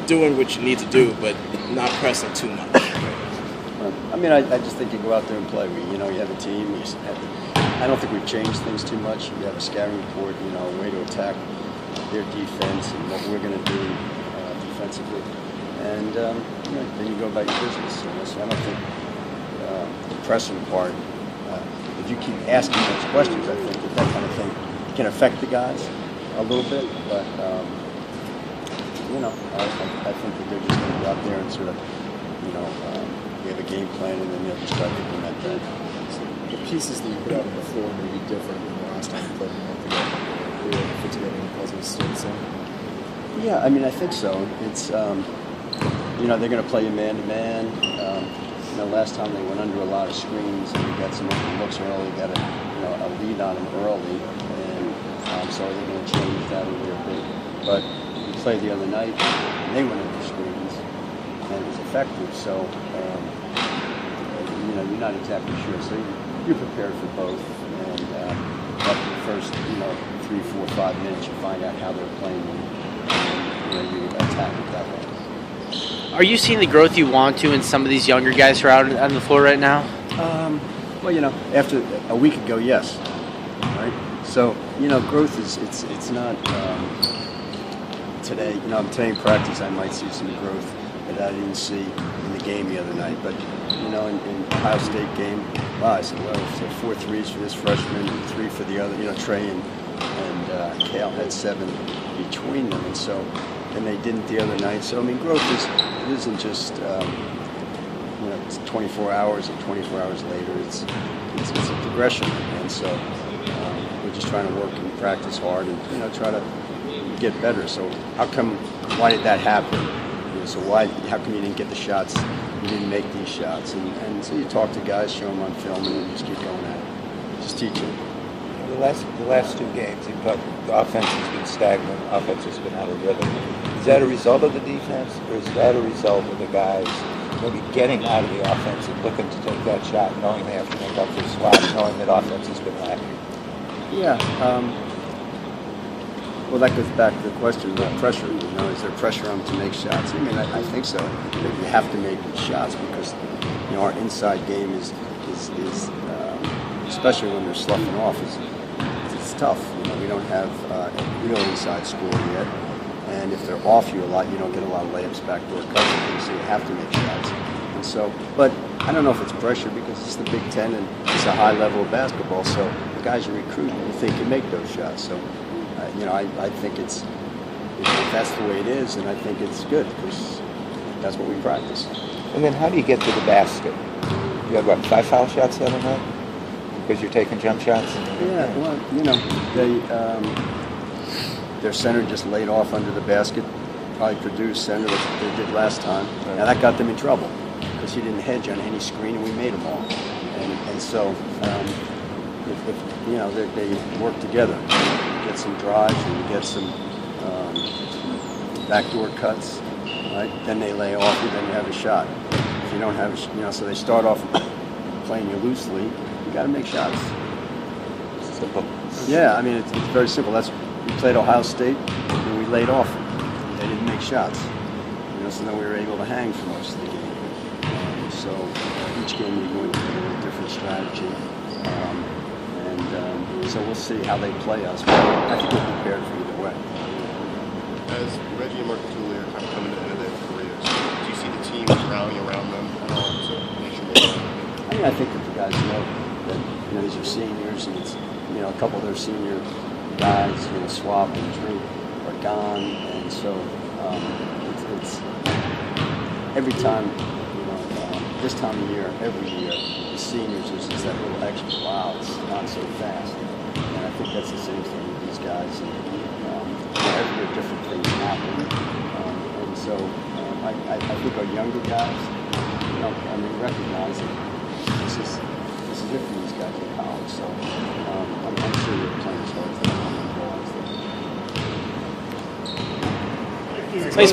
doing what you need to do, but not pressing too much. I mean, I just think you go out there and play. You have a team. I don't think we've changed things too much. We have a scouting report, a way to attack their defense and what we're going to do defensively. And then you go about your business. So I don't think the pressing part, if you keep asking those questions, I think that kind of thing can affect the guys a little bit. But, I think that they're just going to go out there and sort of, we have a game plan and then they'll just try to implement that. So the pieces that you put out on the floor may be different than the last time you played a month ago. Were you able to fit together the puzzles still the same? Yeah, I mean, I think so. It's, they're going to play you man-to-man. Last time they went under a lot of screens and we got some open looks early, got a lead on them early, and so they're going to change that a little bit. But we played the other night, and they went under screens, and it was effective. So, you're not exactly sure. So you're prepared for both, and after the first, 3, 4, 5 minutes, you find out how they're playing, and you attack it that way. Are you seeing the growth you want to in some of these younger guys who are out on the floor right now? After a week ago, yes. Right? So, growth is, it's not today. Today in practice, I might see some growth that I didn't see in the game the other night. But, in Ohio State game, I said, so 4 threes for this freshman, 3 for the other, Trey and Kale had 7 between them. And so, and they didn't the other night. So, growth isn't just, it's 24 hours and 24 hours later. It's a progression. And so we're just trying to work and practice hard and, try to get better. So why did that happen? So how come you didn't get the shots? You didn't make these shots. And so you talk to guys, show them on film, and then just keep going at it. Just teach them. The last 2 games, the offense has been stagnant. Offense has been out of rhythm. Is that a result of the defense, or is that a result of the guys maybe getting out of the offense and looking to take that shot, knowing they have to make up for spots, knowing that offense has been lacking? Yeah. Well, that goes back to the question about pressure. Is there pressure on them to make shots? I think so. You have to make these shots because our inside game is especially when they're sloughing off, it's tough. We don't have a real inside score yet. And if they're off you a lot, you don't get a lot of layups, backdoor cuts, so you have to make shots. And so, but I don't know if it's pressure because it's the Big Ten and it's a high level of basketball. So the guys you recruit, you think can make those shots. So, I think if that's the way it is, and I think it's good because that's what we practice. And then how do you get to the basket? You have, 5 foul shots the other night? Because you're taking jump shots? Yeah, well, their center just laid off under the basket, probably produced center that they did last time. Now that got them in trouble because he didn't hedge on any screen and we made them all. And so, if they work together, you get some drives and you get some backdoor cuts, right? Then they lay off you, then you have a shot. If you don't have, so they start off playing you loosely. You got to make shots. Simple. Yeah, it's very simple. We played Ohio State and we laid off. They didn't make shots. So then we were able to hang for most of the game. So each game we go into a different strategy. So we'll see how they play us. But I think we're prepared for either way. As Reggie and Marcatulli are kind of coming to the end of their careers, do you see the team rallying around them at all to make sure they I think that the guys know that these are seniors, and it's a couple of their senior guys, Swap and Drew are gone, and so it's every time, this time of year, every year, the seniors is that little extra. Wow, it's gone so fast, and I think that's the same thing with these guys. And, every year, different things happen, and so I think our younger guys, recognize that this is it for these guys in college. So I'm sure they're playing as hard as they can.